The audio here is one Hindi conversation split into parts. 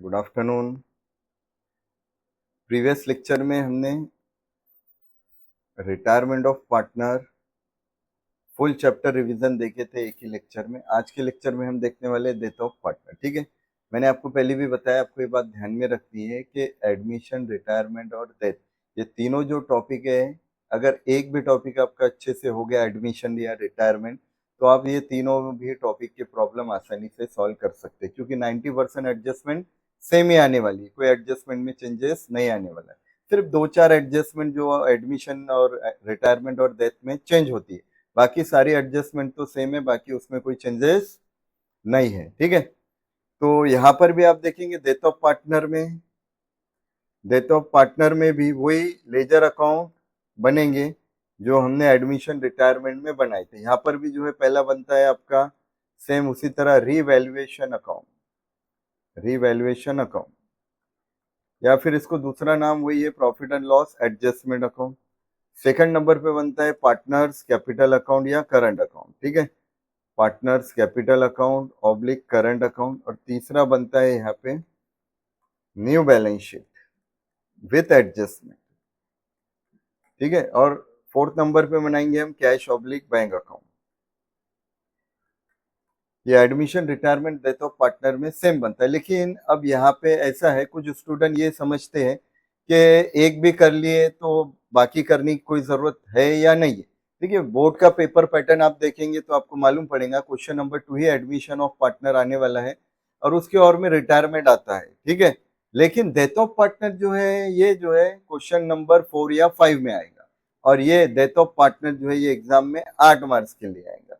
Good afternoon. प्रीवियस लेक्चर में हमने retirement of partner full chapter revision देखे थे एक ही लेक्चर में। आज के लेक्चर में हम देखने वाले डेथ ऑफ पार्टनर। ठीक है, मैंने आपको पहले भी बताया, आपको ये बात ध्यान में रखनी है कि एडमिशन, रिटायरमेंट और डेथ, ये तीनों जो टॉपिक है, अगर एक भी टॉपिक आपका अच्छे से हो गया, एडमिशन या रिटायरमेंट, तो आप ये तीनों भी टॉपिक की प्रॉब्लम आसानी से सॉल्व कर सकते हैं, क्योंकि 90% एडजस्टमेंट सेम ही आने वाली है, कोई एडजस्टमेंट में चेंजेस नहीं आने वाला है। सिर्फ दो चार एडजस्टमेंट जो एडमिशन और रिटायरमेंट और डेथ में चेंज होती है, बाकी सारी एडजस्टमेंट तो सेम है, बाकी उसमें कोई चेंजेस नहीं है। ठीक है, तो यहाँ पर भी आप देखेंगे डेथ ऑफ पार्टनर में भी वही लेजर अकाउंट बनेंगे जो हमने एडमिशन रिटायरमेंट में बनाए थे। यहाँ पर भी जो है पहला बनता है आपका सेम उसी तरह रीवैल्यूएशन अकाउंट, या फिर इसको दूसरा नाम वही है, profit and loss adjustment account. Second number पे बनता है पार्टनर्स कैपिटल अकाउंट या करंट अकाउंट। ठीक है, partners capital account oblique current account. और तीसरा बनता है यहाँ पे new balance sheet with adjustment. ठीक है, और फोर्थ नंबर पे बनाएंगे हम कैश ऑब्लिक बैंक अकाउंट। ये admission, retirement, death of partner में सेम बनता है, लेकिन अब यहाँ पे ऐसा है, कुछ स्टूडेंट ये समझते हैं कि एक भी कर लिए तो बाकी करने की कोई जरूरत है या नहीं है। देखिए, बोर्ड का पेपर पैटर्न आप देखेंगे तो आपको मालूम पड़ेगा, question number 2 he admission of partner आने वाला है और उसके और में रिटायरमेंट आता है। ठीक है, लेकिन डेथ ऑफ पार्टनर जो है, ये जो है क्वेश्चन नंबर 4 या 5 में आएगा, और ये डेथ ऑफ पार्टनर जो है ये एग्जाम में 8 मार्क्स के लिए आएगा।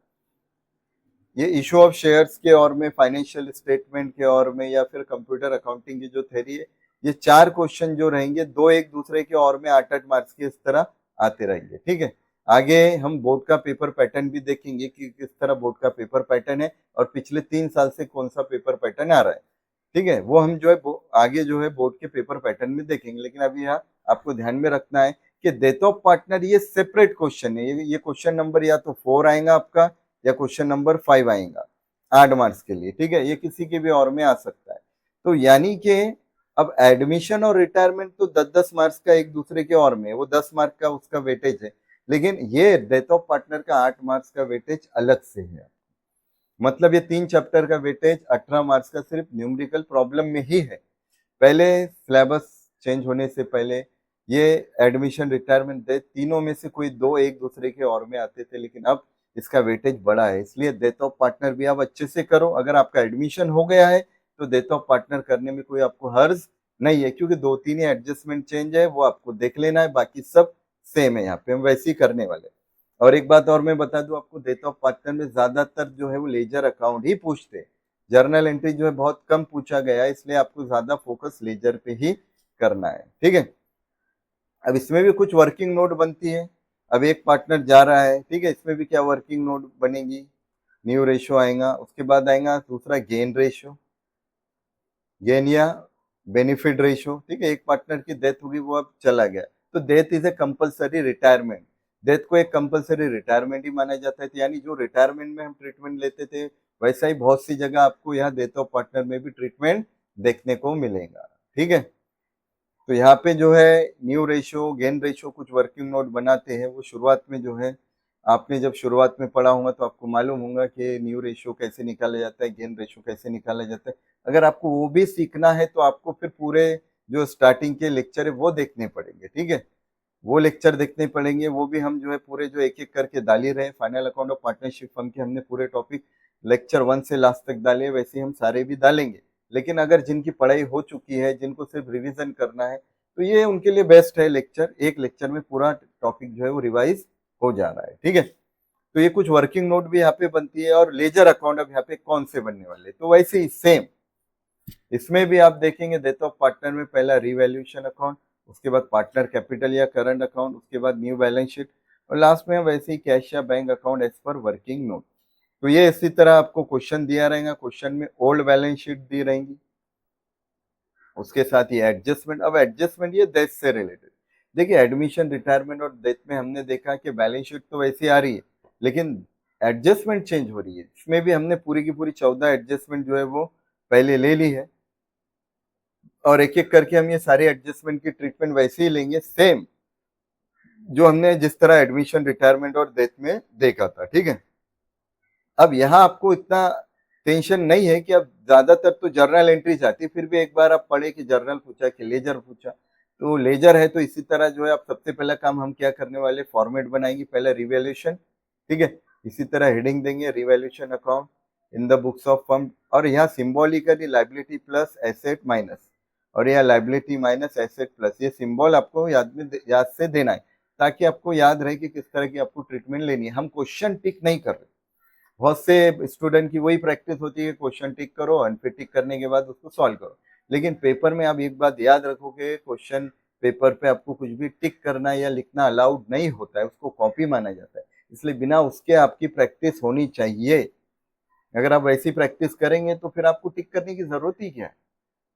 ये इशू ऑफ शेयर्स के और में, फाइनेंशियल स्टेटमेंट के और में, या फिर कंप्यूटर अकाउंटिंग की जो थ्योरी है, ये 4 क्वेश्चन जो रहेंगे, दो एक दूसरे के और में 8-8 मार्क्स के इस तरह आते रहेंगे। ठीक है, आगे हम बोर्ड का पेपर पैटर्न भी देखेंगे कि किस तरह बोर्ड का पेपर पैटर्न है और पिछले 3 साल से कौन सा पेपर पैटर्न आ रहा है। ठीक है, वो हम जो है आगे जो है बोर्ड के पेपर पैटर्न में देखेंगे, लेकिन अभी यहाँ आपको ध्यान में रखना है कि डेथ ऑफ पार्टनर ये सेपरेट क्वेश्चन है। ये क्वेश्चन नंबर या तो 4 आएगा आपका, या क्वेश्चन नंबर 5 आएगा 8 मार्क्स के लिए। ठीक है, ये किसी के भी और में आ सकता है। तो यानी कि अब एडमिशन और रिटायरमेंट तो 10-10 मार्क्स का एक दूसरे के और में है, वो 10 मार्क का उसका वेटेज है, लेकिन ये डेथ ऑफ पार्टनर का 8 मार्क्स का वेटेज अलग से है। मतलब ये 3 चैप्टर का वेटेज 18 मार्क्स का सिर्फ न्यूमेरिकल प्रॉब्लम में ही है। पहले सिलेबस चेंज होने से पहले ये एडमिशन, रिटायरमेंट, डेथ, तीनों में से कोई दो एक दूसरे के और में आते थे, लेकिन अब इसका वेटेज बड़ा है। इसलिए डेथ ऑफ पार्टनर भी आप अच्छे से करो। अगर आपका एडमिशन हो गया है तो डेथ ऑफ पार्टनर करने में कोई आपको हर्ज नहीं है, क्योंकि 2-3 ही एडजस्टमेंट चेंज है, वो आपको देख लेना है, बाकी सब सेम है। यहाँ पे हम वैसे ही करने वाले। और एक बात और मैं बता दूं आपको, डेथ ऑफ पार्टनर में ज्यादातर जो है वो लेजर अकाउंट ही पूछते हैं, जर्नल एंट्री जो है बहुत कम पूछा गया है, इसलिए आपको ज्यादा फोकस लेजर पे ही करना है। ठीक है, अब इसमें भी कुछ वर्किंग नोट बनती है। अब एक पार्टनर जा रहा है, ठीक है, इसमें भी क्या वर्किंग नोट बनेगी, न्यू रेशो आएगा, उसके बाद आएगा दूसरा गेन रेशो, गेन या बेनिफिट रेशो। ठीक है, एक पार्टनर की डेथ होगी, वो अब चला गया, तो death is a compulsory retirement. Death को एक कंपलसरी रिटायरमेंट ही माना जाता है, तो यानी जो रिटायरमेंट में हम ट्रीटमेंट लेते थे, वैसा ही बहुत सी जगह आपको यहाँ डेथ ऑफ पार्टनर में भी ट्रीटमेंट देखने को मिलेगा। ठीक है, तो यहाँ पे जो है न्यू रेशो, गेन रेशो, कुछ वर्किंग नोट बनाते हैं। वो शुरुआत में जो है, आपने जब शुरुआत में पढ़ा होगा तो आपको मालूम होगा कि न्यू रेशो कैसे निकाला जाता है, गेन रेशो कैसे निकाला जाता है। अगर आपको वो भी सीखना है तो आपको फिर पूरे जो स्टार्टिंग के लेक्चर है वो देखने पड़ेंगे। ठीक है, वो लेक्चर देखने पड़ेंगे, वो भी हम जो है पूरे जो एक एक करके डाल ही रहे। Final account of partnership firm के हमने पूरे टॉपिक लेक्चर 1 से लास्ट तक डाले, वैसे हम सारे भी डालेंगे। लेकिन अगर जिनकी पढ़ाई हो चुकी है, जिनको सिर्फ रिवीजन करना है, तो ये उनके लिए बेस्ट है लेक्चर। एक लेक्चर में पूरा टॉपिक जो है वो रिवाइज हो जा रहा है। ठीक है, तो ये कुछ वर्किंग नोट भी यहाँ पे बनती है। और लेजर अकाउंट अब यहाँ पे कौन से बनने वाले, तो वैसे ही सेम इसमें भी आप देखेंगे, डेथ ऑफ पार्टनर में पहला रिवैल्यूएशन अकाउंट, उसके बाद पार्टनर कैपिटल या करंट अकाउंट, उसके बाद न्यू बैलेंस शीट, और लास्ट में वैसे ही कैश या बैंक अकाउंट एज पर वर्किंग नोट। तो ये इसी तरह आपको क्वेश्चन दिया रहेगा, क्वेश्चन में ओल्ड बैलेंस शीट दी रहेंगी, उसके साथ ही एडजस्टमेंट। अब एडजस्टमेंट ये डेथ से रिलेटेड, देखिए एडमिशन, रिटायरमेंट और डेथ में हमने देखा कि बैलेंस शीट तो वैसी आ रही है, लेकिन एडजस्टमेंट चेंज हो रही है। इसमें भी हमने पूरी की पूरी 14 एडजस्टमेंट जो है वो पहले ले ली है। और एक एक करके हम ये सारे एडजस्टमेंट की ट्रीटमेंट वैसे ही लेंगे, सेम जो हमने जिस तरह एडमिशन, रिटायरमेंट और डेथ में देखा था। ठीक है, अब यहाँ आपको इतना टेंशन नहीं है कि अब ज्यादातर तो जर्नल एंट्रीज आती है, फिर भी एक बार आप पढ़े कि जर्नल पूछा कि लेजर पूछा, तो लेजर है तो इसी तरह जो है आप सबसे पहला काम हम क्या करने वाले, फॉर्मेट बनाएंगे, पहला रिवैल्यूएशन। ठीक है, इसी तरह हेडिंग देंगे revaluation account in the books of firm, और यहाँ symbolically liability plus asset minus, और यहाँ लाइबिलिटी माइनस एसेट प्लस, ये सिंबल आपको याद से देना है ताकि आपको याद रहे कि किस तरह की आपको ट्रीटमेंट लेनी है। हम क्वेश्चन टिक नहीं कर रहे, बहुत से स्टूडेंट की वही प्रैक्टिस होती है, क्वेश्चन टिक करो और फिर टिक करने के बाद उसको सॉल्व करो, लेकिन पेपर में आप एक बात याद रखोगे, क्वेश्चन पेपर पे आपको कुछ भी टिक करना या लिखना अलाउड नहीं होता है, उसको कॉपी माना जाता है, इसलिए बिना उसके आपकी प्रैक्टिस होनी चाहिए। अगर आप वैसी प्रैक्टिस करेंगे तो फिर आपको टिक करने की जरूरत ही क्या है,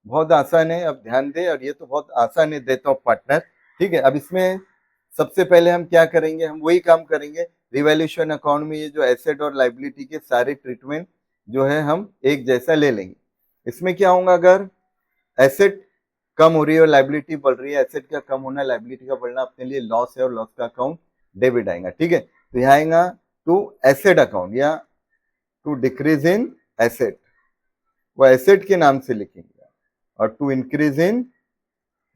बहुत आसान है, अब ध्यान दें, और ये तो बहुत आसान है, डेथ ऑफ पार्टनर। ठीक है, अब इसमें सबसे पहले हम क्या करेंगे, हम वही काम करेंगे, रिवैल्यूएशन अकाउंट में ये जो एसेट और लाइबिलिटी के सारे ट्रीटमेंट जो है हम एक जैसा ले लेंगे। इसमें क्या होगा, अगर एसेट कम हो रही है और लाइबिलिटी बढ़ रही है, एसेट का कम होना लाइबिलिटी का बढ़ना अपने लिए लॉस है और लॉस का अकाउंट डेबिट आएगा। ठीक है, तो यहाँ आएगा टू एसेट अकाउंट या टू डिक्रीज इन एसेट, वो एसेट के नाम से लिखेंगे, और टू इंक्रीज इन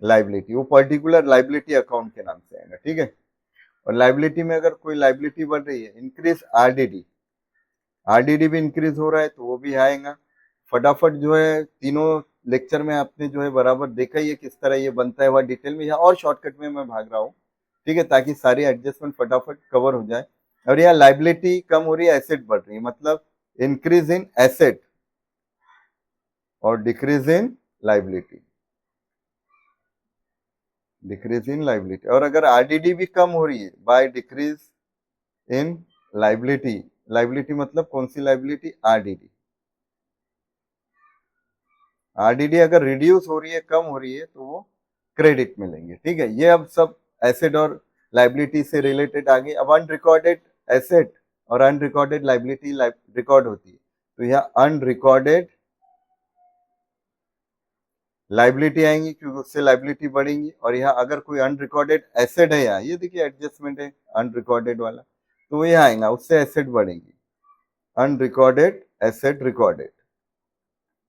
लाइबिलिटी वो पर्टिकुलर लाइबिलिटी अकाउंट के नाम से आएगा। ठीक है, और लाइबिलिटी में अगर कोई लाइबिलिटी बढ़ रही है, इंक्रीज आरडीडी, आरडीडी भी इंक्रीज हो रहा है तो वो भी आएगा। फटाफट जो है तीनों लेक्चर में आपने जो है बराबर देखा ही है किस तरह ये बनता है, वह डिटेल में, यहाँ और शॉर्टकट में मैं भाग रहा हूँ। ठीक है, ताकि सारी एडजस्टमेंट फटाफट कवर हो जाए। और यहाँ लाइबिलिटी कम हो रही है, एसेट बढ़ रही है, मतलब इंक्रीज इन एसेट और decrease in liability, decrease in liability. और अगर आरडीडी भी कम हो रही है by decrease in liability, liability मतलब कौन सी लाइबिलिटी, आरडीडी, आरडीडी अगर रिड्यूस हो रही है, कम हो रही है, तो वो क्रेडिट में लेंगे। ठीक है, ये अब सब एसेट और लाइबिलिटी से रिलेटेड आ गई। अब अनरिकॉर्डेड एसेट और अनरिकॉर्डेड लाइबिलिटी रिकॉर्ड होती है, तो यहाँ अनरिकॉर्डेड लाइबिलिटी आएंगी क्योंकि उससे लाइबिलिटी बढ़ेंगी। और यहाँ अगर कोई अनरिकॉर्डेड एसेट है, यहाँ ये देखिए एडजस्टमेंट है अनरिकॉर्डेड वाला, तो यहाँ आएगा, उससे एसेट बढ़ेंगी, अनरिकॉर्डेड एसेट रिकॉर्डेड।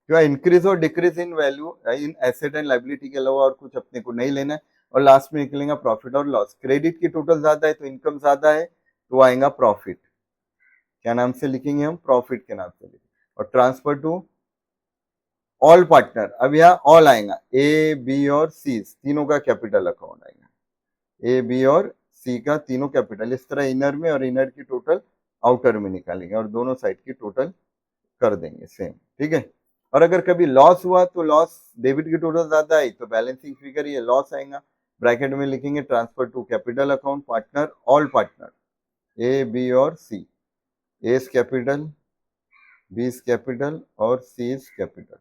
क्या इंक्रीज और decrease in value in asset and liability के अलावा और कुछ अपने को नहीं लेना है। और लास्ट में निकलेगा प्रॉफिट और लॉस, क्रेडिट की टोटल ज्यादा है तो इनकम ज्यादा है, तो आएगा प्रॉफिट, क्या नाम से लिखेंगे हम, प्रॉफिट के नाम से लिखेंगे। और ट्रांसफर टू ऑल पार्टनर, अब यहाँ ऑल आएगा, ए बी और सी तीनों का कैपिटल अकाउंट आएगा, ए बी और सी का तीनों कैपिटल, इस तरह इनर में और इनर की टोटल आउटर में निकालेंगे और दोनों साइड की टोटल कर देंगे सेम। ठीक है, और अगर कभी लॉस हुआ तो लॉस डेबिट की टोटल ज्यादा आई तो बैलेंसिंग फिगर ये लॉस आएगा, ब्रैकेट में लिखेंगे transfer to capital account partner all partner A B और C, S capital, B capital और सी कैपिटल,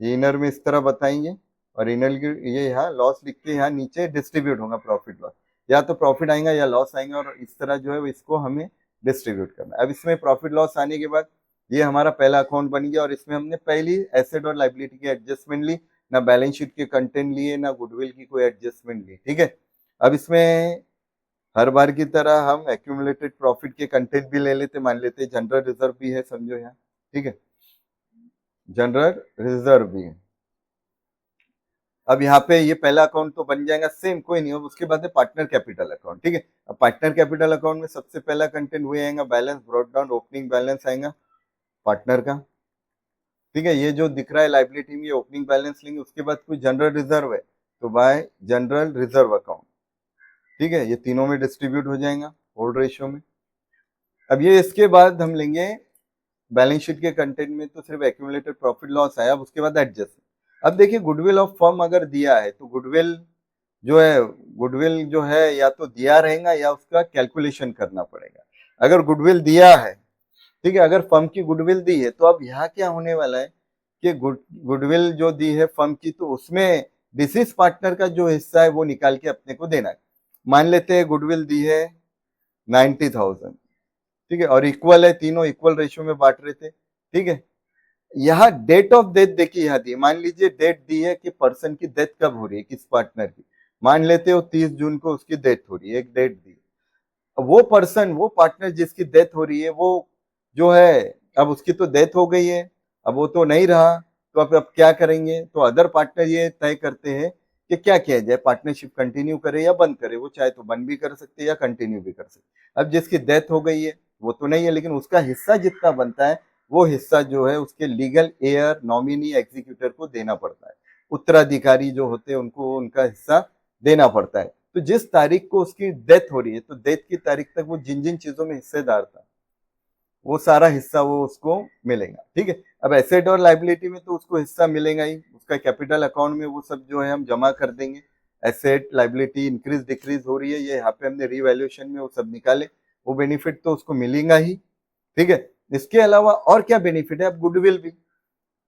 ये इनर में इस तरह बताएंगे। और इनर ये यहाँ लॉस लिख के यहाँ नीचे डिस्ट्रीब्यूट होगा प्रॉफिट लॉस, या तो प्रॉफिट आएगा या लॉस आएगा, और इस तरह जो है इसको हमें डिस्ट्रीब्यूट करना है। अब इसमें प्रॉफिट लॉस आने के बाद ये हमारा पहला अकाउंट बन गया, और इसमें हमने पहली एसेट और लाइबिलिटी की एडजस्टमेंट ली, ना बैलेंस शीट के कंटेंट लिए, ना गुडविल की कोई एडजस्टमेंट ली। ठीक है, अब इसमें हर बार की तरह हम एक्यूमुलेटेड प्रॉफिट के कंटेंट भी ले लेते, मान लेते जनरल रिजर्व भी है, समझो यहाँ। ठीक है, जनरल रिजर्व भी है। अब यहाँ पे ये पहला अकाउंट तो बन जाएगा सेम, कोई नहीं हो, उसके बाद है पार्टनर कैपिटल अकाउंट। ठीक है, अब पार्टनर कैपिटल अकाउंट में सबसे पहला कंटेंट हुए आएगा balance brought down, opening balance आएगा पार्टनर का। ठीक है, ये जो दिख रहा है लाइबिलिटी में, ये ओपनिंग बैलेंस लेंगे, उसके बाद कोई जनरल रिजर्व है तो बाय जनरल रिजर्व अकाउंट। ठीक है, ये तीनों में डिस्ट्रीब्यूट हो जाएगा होल्ड रेशियो में। अब ये इसके बाद हम लेंगे बैलेंस शीट के कंटेंट में तो सिर्फ एक्यूमुलेटेड प्रॉफिट लॉस आया, अब उसके बाद एडजस्ट। अब देखिए गुडविल ऑफ फर्म अगर दिया है तो गुडविल जो है या तो दिया रहेगा या उसका कैलकुलेशन करना पड़ेगा। अगर गुडविल दिया है, ठीक है, अगर फर्म की गुडविल दी है, तो अब यहाँ क्या होने वाला है कि गुडविल जो दी है फर्म की, तो उसमें डिसीज पार्टनर का जो हिस्सा है वो निकाल के अपने को देना है। मान लेते हैं गुडविल दी है 90,000, ठीक है, और इक्वल है, तीनों इक्वल रेशियो में बांट रहे थे। ठीक है, यहाँ डेट ऑफ डेथ देखिए, यहाँ दी, मान लीजिए डेट दी है कि पर्सन की डेथ कब हो रही है, किस पार्टनर की, मान लेते हो 30 जून को उसकी डेथ हो रही है, एक डेट दी। वो पर्सन, वो पार्टनर जिसकी डेथ हो रही है, वो जो है, अब उसकी तो डेथ हो गई है, अब वो तो नहीं रहा, तो अब क्या करेंगे, तो अदर पार्टनर ये तय करते हैं कि क्या किया जाए, पार्टनरशिप कंटिन्यू करे या बंद करे। वो चाहे तो बंद भी कर सकते हैं या कंटिन्यू भी कर सकते। अब जिसकी डेथ हो गई है वो तो नहीं है, लेकिन उसका हिस्सा जितना बनता है वो हिस्सा जो है उसके लीगल एयर, नॉमिनी, एग्जीक्यूटर को देना पड़ता है। उत्तराधिकारी जो होते हैं उनको उनका हिस्सा देना पड़ता है। तो जिस तारीख को उसकी डेथ हो रही है, तो डेथ की तारीख तक वो जिन जिन चीजों में हिस्सेदार था वो सारा हिस्सा वो उसको मिलेगा। ठीक है, अब एसेट और लाइबिलिटी में तो उसको हिस्सा मिलेगा ही, उसका कैपिटल अकाउंट में वो सब जो है हम जमा कर देंगे। एसेट लाइबिलिटी इंक्रीज डिक्रीज हो रही है, ये यहाँ पे हमने रिवैल्यूएशन में वो सब निकाले, वो बेनिफिट तो उसको मिलेगा ही। ठीक है, इसके अलावा और क्या बेनिफिट है, अब गुडविल भी,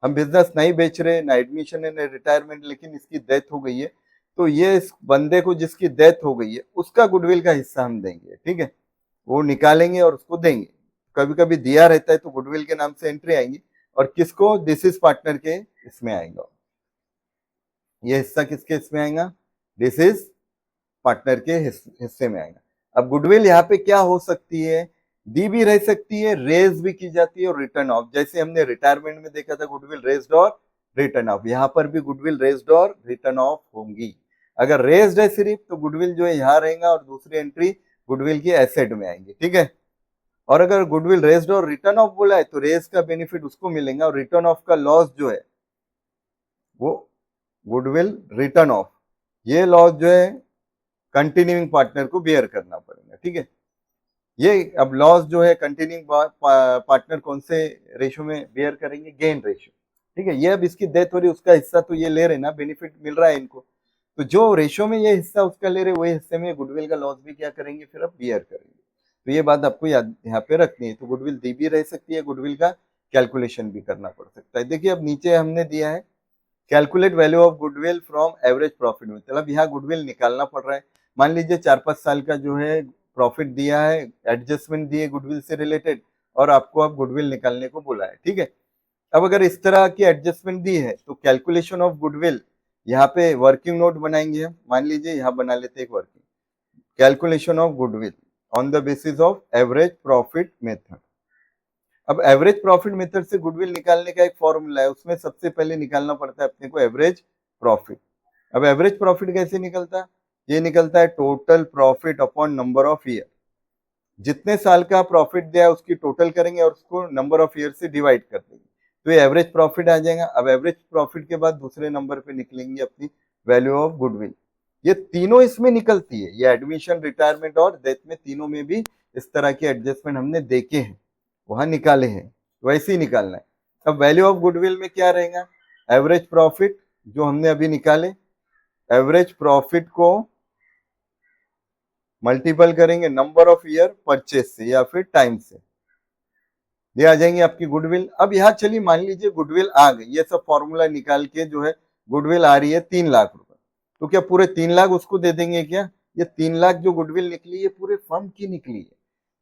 हम बिजनेस नहीं बेच रहे, ना एडमिशन है ना रिटायरमेंट, लेकिन इसकी डेथ हो गई है, तो ये इस बंदे को जिसकी डेथ हो गई है उसका गुडविल का हिस्सा हम देंगे। ठीक है, वो निकालेंगे और उसको देंगे। कभी कभी दिया रहता है तो गुडविल के नाम से एंट्री आएंगी, और किसको, डिसीज पार्टनर के इसमें आएगा, ये हिस्सा किसके इसमें आएगा, डिसीज पार्टनर के हिस्से में आएगा। अब गुडविल यहाँ पे क्या हो सकती है, दी भी रह सकती है, रेज भी की जाती है, और रिटर्न ऑफ, जैसे हमने रिटायरमेंट में देखा था गुडविल रेज्ड और रिटर्न ऑफ, यहाँ पर भी गुडविल रेज्ड और रिटर्न ऑफ होंगी। अगर रेज्ड है सिर्फ तो गुडविल जो है यहाँ रहेगा और दूसरी एंट्री गुडविल की एसेट में आएंगी। ठीक है, और अगर गुडविल रेज्ड और रिटर्न ऑफ बोला है तो रेज का बेनिफिट उसको मिलेगा, और रिटर्न ऑफ का लॉस जो है वो गुडविल रिटर्न ऑफ, ये लॉस जो है कंटिन्यूइंग पार्टनर को बेयर करना पड़ेगा। ठीक है, ये अब लॉस जो है कंटिन्यूइंग पार्टनर कौन से रेशो में बेयर करेंगे, गेन रेशो। ठीक है, ये अब इसकी डेथ हो रही है, उसका हिस्सा तो ये ले रहे ना, बेनिफिट मिल रहा है इनको, तो जो रेशो में ये हिस्सा उसका ले रहे वही हिस्से में गुडविल का लॉस भी क्या करेंगे, फिर अब बेयर करेंगे। तो ये बात आपको याद यहाँ पे रखनी है। तो गुडविल दी भी रह सकती है, गुडविल का कैलकुलेशन भी करना पड़ सकता है। देखिए अब नीचे हमने दिया है calculate value of goodwill from average profit, मतलब यहाँ गुडविल निकालना पड़ रहा है। मान लीजिए 4-5 साल का जो है प्रॉफिट दिया है, एडजस्टमेंट दिए गुडविल से रिलेटेड, और आपको अब गुडविल निकालने को बोला है। ठीक है, अब अगर इस तरह की एडजस्टमेंट दी है तो कैलकुलेशन ऑफ गुडविल, यहाँ पे वर्किंग नोट बनाएंगे हम, मान लीजिए यहाँ बना लेते एक working, calculation of goodwill on the basis of average profit method. अब एवरेज प्रॉफिट मेथड से गुडविल निकालने का एक फॉर्मूला है, उसमें सबसे पहले निकालना पड़ता है अपने को एवरेज प्रॉफिट। अब एवरेज प्रॉफिट कैसे निकलता है, ये निकलता है total profit upon number of year, जितने साल का प्रॉफिट दिया है उसकी टोटल करेंगे और उसको नंबर ऑफ ईयर से डिवाइड कर देंगे, तो ये एवरेज प्रॉफिट आ जाएगा। अब एवरेज प्रॉफिट के बाद दूसरे नंबर पे निकलेंगे अपनी वैल्यू ऑफ गुडविल। ये तीनों इसमें निकलती है, ये एडमिशन, रिटायरमेंट और डेथ में, तीनों में भी इस तरह के एडजस्टमेंट हमने देखे हैं, वहां निकाले हैं, वैसे ही निकालना है। अब वैल्यू ऑफ गुडविल में क्या रहेगा, एवरेज प्रॉफिट जो हमने अभी निकाले, एवरेज प्रॉफिट को मल्टीपल करेंगे नंबर ऑफ ईयर परचेज से या फिर टाइम से, ये आ जाएंगे आपकी गुडविल। अब यहाँ चलिए मान लीजिए गुडविल आ गई, ये सब फॉर्मूला निकाल के जो है गुडविल आ रही है 3 लाख रुपए, तो क्या पूरे 3 लाख उसको दे देंगे क्या, ये 3 लाख जो गुडविल निकली ये पूरे फर्म की निकली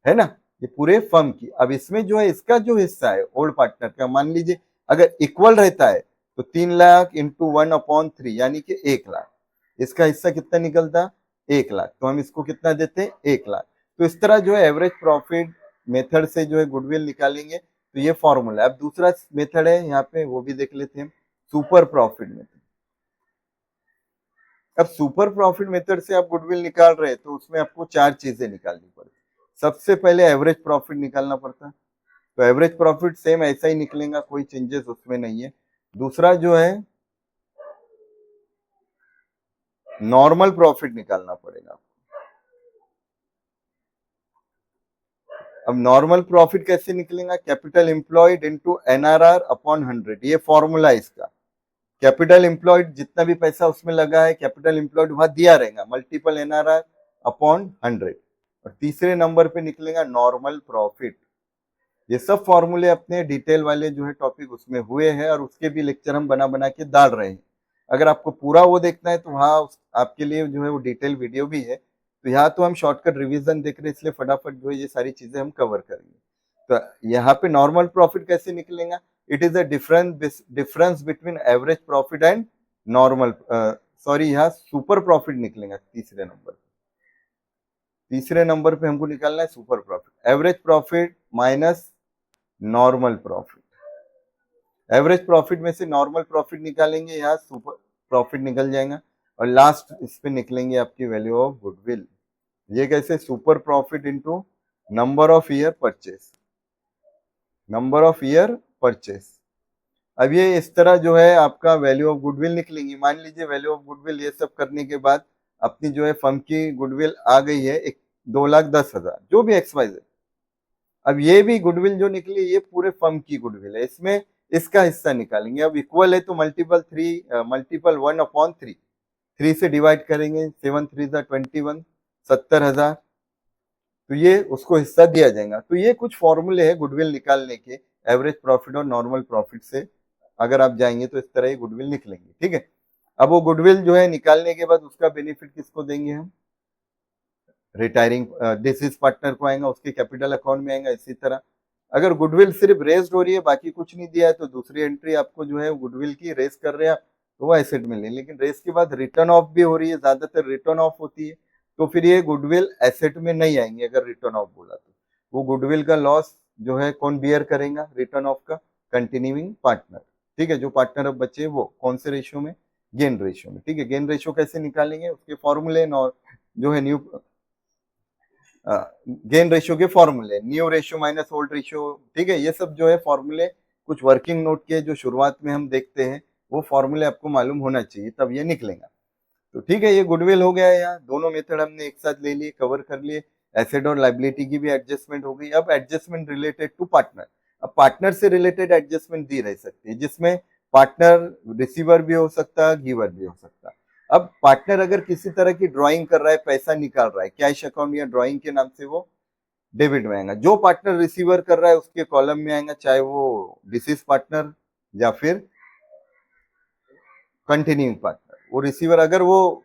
है ना, ये पूरे फर्म की। अब इसमें जो है इसका जो हिस्सा है ओल्ड पार्टनर का, मान लीजिए अगर इक्वल रहता है तो 3 लाख इंटू 1/3 यानी कि 1 लाख, इसका हिस्सा कितना निकलता, 1 लाख, तो हम इसको कितना देते हैं, 1 लाख। तो इस तरह जो है एवरेज प्रॉफिट मेथड से जो है गुडविल निकालेंगे, तो ये फॉर्मूला है। अब दूसरा मेथड है यहाँ पे, वो भी देख लेते हैं, सुपर प्रॉफिट मेथड। अब सुपर प्रॉफिट मेथड से आप गुडविल निकाल रहे हैं तो उसमें आपको 4 चीजें निकालनी पड़ती। सबसे पहले एवरेज प्रॉफिट निकालना पड़ता है, तो एवरेज प्रॉफिट सेम ऐसा ही निकलेगा, कोई चेंजेस उसमें नहीं है। दूसरा जो है नॉर्मल प्रॉफिट निकालना पड़ेगा। अब नॉर्मल प्रॉफिट कैसे निकलेगा, capital employed into NRR upon 100, ये फॉर्मूला है इसका। कैपिटल एम्प्लॉयड जितना भी पैसा उसमें लगा है, कैपिटल एम्प्लॉयड वहां दिया रहेगा, मल्टीपल एनआरआर अपॉन 100, और तीसरे नंबर पे निकलेगा नॉर्मल प्रॉफिट। ये सब फॉर्मूले अपने डिटेल वाले जो है टॉपिक उसमें हुए हैं, और उसके भी लेक्चर हम बना बना के डाल रहे हैं। अगर आपको पूरा वो देखना है तो वहाँ आपके लिए जो है वो डिटेल वीडियो भी है। तो यहाँ तो हम शॉर्टकट रिवीजन देख रहे हैं, इसलिए फटाफट जो है ये सारी चीजें हम कवर करेंगे। तो यहाँ पे नॉर्मल प्रॉफिट कैसे निकलेगा, it is a difference between average profit and normal, sorry यहाँ सुपर प्रॉफिट निकलेगा तीसरे नंबर पे हमको निकालना है super profit, average profit minus normal profit. Average profit में से नॉर्मल प्रॉफिट निकालेंगे, यहाँ सुपर प्रॉफिट निकल जाएगा, और लास्ट इस पे निकलेंगे आपकी वैल्यू ऑफ गुडविल। ये कैसे, super profit into number of year purchase, number of year purchase. अब ये इस तरह जो है आपका वैल्यू ऑफ गुडविल निकलेंगी। मान लीजिए वैल्यू ऑफ गुडविल ये सब करने के बाद अपनी जो है फर्म की गुडविल आ गई है 2,10,000, जो भी XYZ। अब ये भी गुडविल जो निकली ये पूरे फर्म की गुडविल है, इसमें इसका हिस्सा निकालेंगे। अब इक्वल है तो मल्टीपल 1/3, 3 से डिवाइड करेंगे, 7 3 21, 70,000, तो ये उसको हिस्सा दिया जाएगा। तो ये कुछ फॉर्मूले है गुडविल निकालने के, एवरेज प्रॉफिट और नॉर्मल प्रॉफिट से अगर आप जाएंगे तो इस तरह ही गुडविल निकलेंगे, ठीक है। अब वो गुडविल जो है निकालने के बाद उसका बेनिफिट किसको देंगे हम, रिटायरिंग डिसीज पार्टनर को आएगा, उसके कैपिटल अकाउंट में आएगा। इसी तरह अगर गुडविल सिर्फ रेस्ड हो रही है, बाकी कुछ नहीं दिया है, तो दूसरी एंट्री आपको जो है गुडविल की रेस कर रहे हैं आप, तो वो एसेट में ले। लेकिन रेस के बाद रिटर्न ऑफ भी हो रही है, ज्यादातर रिटर्न ऑफ होती है, तो फिर ये गुडविल एसेट में नहीं आएंगे। अगर रिटर्न ऑफ बोला तो वो गुडविल का लॉस जो है कौन बियर करेगा, रिटर्न ऑफ का कंटिन्यूइंग पार्टनर, ठीक है। जो पार्टनर अब बचे वो कौन से रेशियो में, गेन रेशियो में, ठीक है। गेन रेशियो कैसे निकालेंगे, उसके फॉर्मूले जो है न्यू गेन रेशियो के फॉर्मूले, new ratio minus old ratio, ठीक है। ये सब जो है फॉर्मूले कुछ वर्किंग नोट के जो शुरुआत में हम देखते हैं, वो फॉर्मूले आपको मालूम होना चाहिए, तब ये निकलेगा। तो ठीक है, ये गुडविल हो गया। यहाँ दोनों मेथड हमने एक साथ ले लिए, कवर कर लिए। एसेट और लाइबिलिटी की भी एडजस्टमेंट हो गई। अब एडजस्टमेंट रिलेटेड टू पार्टनर। अब पार्टनर से रिलेटेड एडजस्टमेंट दी रह सकती है, जिसमें पार्टनर रिसीवर भी हो सकता है, गिवर भी हो सकता है। अब पार्टनर अगर किसी तरह की ड्राइंग कर रहा है, पैसा निकाल रहा है कैश अकाउंट या ड्राइंग के नाम से, वो डेबिट में आएगा। जो पार्टनर रिसीवर कर रहा है उसके कॉलम में आएगा, चाहे वो डिसीज पार्टनर या फिर कंटिन्यूइंग पार्टनर। वो रिसीवर अगर वो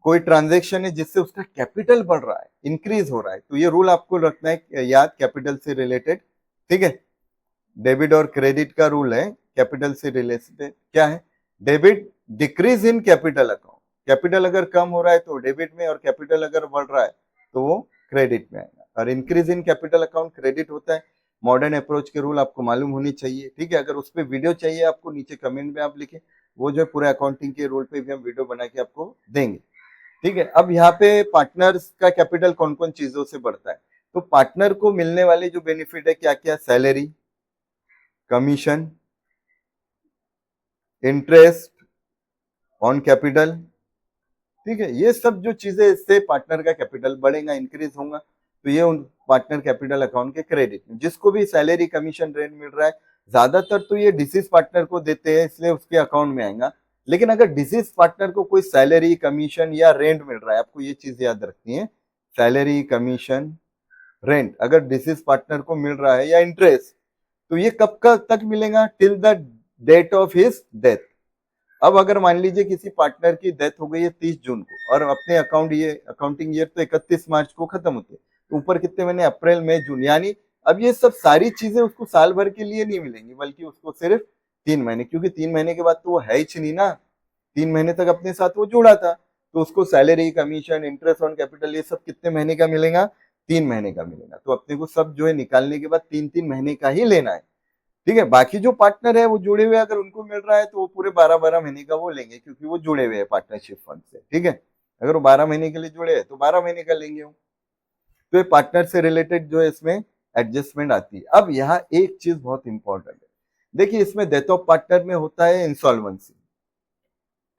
कोई ट्रांजेक्शन है जिससे उसका कैपिटल बढ़ रहा है, इंक्रीज हो रहा है, तो ये रूल आपको रखना है याद, कैपिटल से रिलेटेड, ठीक है। डेबिट और क्रेडिट का रूल है, कैपिटल से रिलेटेड क्या है, debit decrease in capital account. Capital अगर कम हो रहा है तो डेबिट में, और कैपिटल अगर बढ़ रहा है तो वो क्रेडिट में आएगा। और increase in capital account credit होता है। मॉडर्न अप्रोच के रूल आपको मालूम होनी चाहिए, ठीक है। अगर उस पर वीडियो चाहिए आपको, नीचे कमेंट में आप लिखें, वो जो है पूरे अकाउंटिंग के रूल पे भी हम वीडियो बना के आपको देंगे, ठीक है। अब यहाँ पे पार्टनर्स का कैपिटल कौन कौन चीजों से बढ़ता है, तो पार्टनर को मिलने वाले जो बेनिफिट है क्या क्या, salary, commission, interest on capital, ठीक है। ये सब जो चीजें, इससे पार्टनर का कैपिटल बढ़ेगा, इंक्रीज होगा, तो ये उन पार्टनर कैपिटल अकाउंट के क्रेडिट में। जिसको भी सैलरी, कमीशन, रेंट मिल रहा है, ज्यादातर तो ये डिसीज पार्टनर को देते हैं, इसलिए उसके अकाउंट में आएगा। लेकिन अगर डिसीज पार्टनर को कोई सैलरी, कमीशन या रेंट मिल रहा है, आपको ये चीज याद रखनी है, सैलरी, कमीशन, रेंट अगर डिसीज पार्टनर को मिल रहा है, या इंटरेस्ट, तो ये कब का तक मिलेगा, till the date of his death. अब अगर मान लीजिए किसी पार्टनर की डेथ हो गई है 30 जून को, और अपने अकाउंटिंग ईयर तो 31 मार्च को खत्म होते हैं, तो ऊपर कितने महीने, अप्रैल, मई, जून, यानी अब ये सब सारी चीजें उसको साल भर के लिए नहीं मिलेंगी, बल्कि उसको सिर्फ 3 महीने, क्योंकि 3 महीने के बाद तो वो है ही नहीं ना, 3 महीने तक अपने साथ वो जुड़ा था, तो उसको salary, commission, interest on capital, ये सब कितने महीने का मिलेगा, 3 महीने का मिलेगा। तो अपने को सब जो है निकालने के बाद 3-3 महीने का ही लेना है, ठीक है। बाकी जो पार्टनर है वो जुड़े हुए, अगर उनको मिल रहा है तो वो पूरे 12-12 महीने का वो लेंगे, क्योंकि वो जुड़े हुए हैं पार्टनरशिप फंड से, ठीक है। अगर वो 12 महीने के लिए जुड़े हैं तो 12 महीने का लेंगे वो। तो ये पार्टनर से रिलेटेड जो है इसमें एडजस्टमेंट आती है। अब यहाँ एक चीज बहुत इंपॉर्टेंट है, देखिए इसमें डेथ ऑफ पार्टनर में होता है इंसॉल्वेंसी,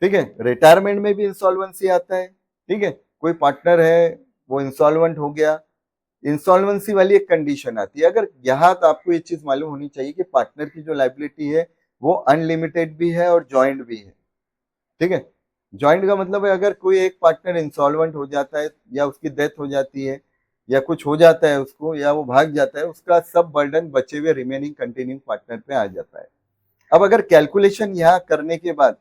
ठीक है। रिटायरमेंट में भी इंसॉल्वेंसी आता है, ठीक है। कोई पार्टनर है वो इंसॉल्वेंट हो गया, इंसॉल्वेंसी वाली एक कंडीशन आती है। अगर यहाँ तो आपको ये चीज मालूम होनी चाहिए कि पार्टनर की जो लाइबिलिटी है वो अनलिमिटेड भी है और जॉइंट भी है, ठीक है। जॉइंट का मतलब है अगर कोई एक पार्टनर इंसॉल्वेंट हो जाता है, या उसकी डेथ हो जाती है, या कुछ हो जाता है उसको, या वो भाग जाता है, उसका सब बर्डन बचे हुए रिमेनिंग कंटिन्यूइंग पार्टनर पे आ जाता है। अब अगर कैलकुलेशन यहाँ करने के बाद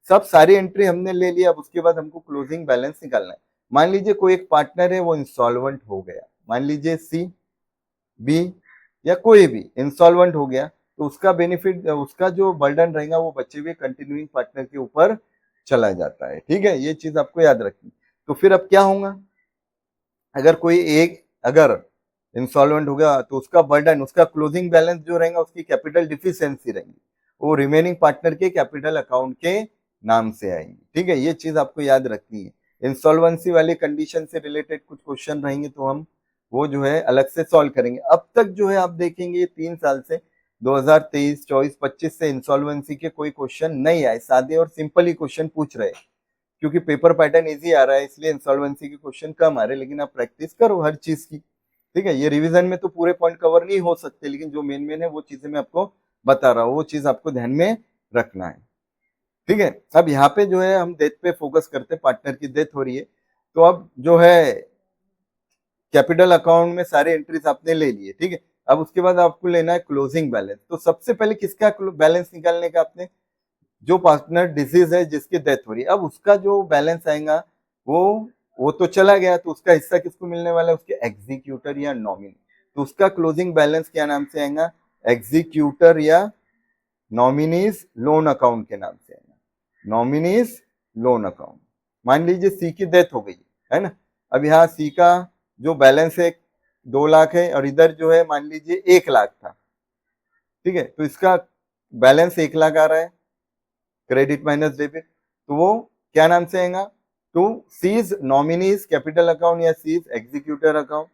सब सारी एंट्री हमने ले लिया, अब उसके बाद हमको क्लोजिंग बैलेंस निकालना है। मान लीजिए कोई एक पार्टनर है वो इंसॉल्वेंट हो गया, मान लीजिए सी, बी या कोई भी इंसॉल्वेंट हो गया, तो उसका बेनिफिट, उसका जो बर्डन रहेगा वो बचे हुए कंटिन्यूइंग पार्टनर के ऊपर चला जाता है। ठीक है, ये चीज आपको याद रखनी। तो फिर अब क्या होगा, अगर कोई एक अगर इंसॉल्वेंट होगा तो उसका बर्डन, उसका क्लोजिंग बैलेंस जो रहेगा, उसकी कैपिटल डिफिशियंसी रहेगी, वो रिमेनिंग पार्टनर के कैपिटल अकाउंट के नाम से आएंगी। ठीक है, ये चीज आपको याद रखनी है। इंसॉल्वेंसी वाले कंडीशन से रिलेटेड कुछ क्वेश्चन रहेंगे तो हम वो जो है अलग से सॉल्व करेंगे। अब तक जो है आप देखेंगे 3 साल से 2023, 24, 25 से इंसॉल्वेंसी के कोई क्वेश्चन नहीं आए, सादे और सिंपल ही क्वेश्चन पूछ रहे हैं, क्योंकि पेपर पैटर्न इजी आ रहा है इसलिए इंसॉल्वेंसी के क्वेश्चन कम आ रहे हैं। लेकिन आप प्रैक्टिस करो हर चीज की। ठीक है, ये रिवीजन में तो पूरे पॉइंट कवर नहीं हो सकते, लेकिन जो मेन मेन है वो चीजें मैं आपको बता रहा हूँ, वो चीज आपको ध्यान में रखना है। ठीक है, अब यहाँ पे जो है हम डेथ पे फोकस करते हैं, पार्टनर की डेथ हो रही है, तो अब जो है कैपिटल अकाउंट में सारे एंट्रीज आपने ले लिए। ठीक है, अब उसके बाद आपको लेना है क्लोजिंग बैलेंस। तो सबसे पहले किसका बैलेंस निकालने का आपने, जो पार्टनर डिजीज है जिसकी डेथ हो रही है, अब उसका जो बैलेंस आएगा वो तो चला गया, तो उसका हिस्सा किसको मिलने वाला है, उसके एग्जीक्यूटर या नॉमिनी। तो उसका क्लोजिंग बैलेंस क्या नाम से आएगा, एग्जीक्यूटर या नॉमिनीज लोन अकाउंट के नाम से आएगा, नॉमिनीज लोन अकाउंट। मान लीजिए सी की डेथ हो गई है ना, अब यहाँ सी का जो बैलेंस है 2 लाख है और इधर जो है मान लीजिए 1 लाख था। ठीक है, तो इसका बैलेंस 1 लाख आ रहा है, क्रेडिट माइनस डेबिट, तो वो क्या नाम से आएगा, to cease nominees capital account या सीज एग्जीक्यूटर अकाउंट,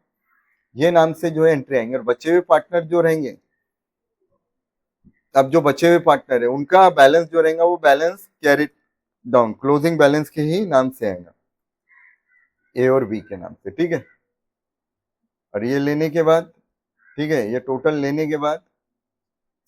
ये नाम से जो है एंट्री आएंगे। और बचे हुए पार्टनर जो रहेंगे, अब जो बचे हुए पार्टनर है उनका बैलेंस जो रहेगा वो balance carry down closing balance के ही नाम से आएगा, ए और बी के नाम से। ठीक है, और ये लेने के बाद, ठीक है, ये टोटल लेने के बाद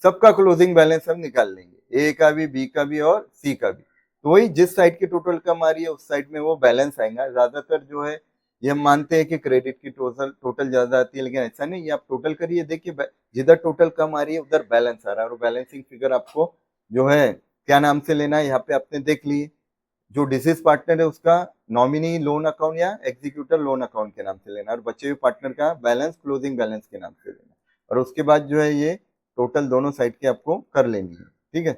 सबका क्लोजिंग बैलेंस हम निकाल लेंगे, ए का भी, बी का भी और सी का भी। तो वही जिस साइड की टोटल कम आ रही है उस साइड में वो बैलेंस आएगा। ज्यादातर जो है ये हम मानते हैं कि क्रेडिट की टोटल ज्यादा आती है, लेकिन ऐसा नहीं, ये आप टोटल करिए, देखिए जिधर टोटल कम आ रही है उधर बैलेंस आ रहा है। और बैलेंसिंग फिगर आपको जो है क्या नाम से लेना है, यहाँ पे आपने देख लिए, जो डिसीज पार्टनर है उसका नॉमिनी लोन अकाउंट या एग्जीक्यूटर लोन अकाउंट के नाम से लेना, और बचे हुए पार्टनर का बैलेंस क्लोजिंग बैलेंस के नाम से लेना, और उसके बाद जो है ये टोटल दोनों साइड के आपको कर लेनी है। ठीक है,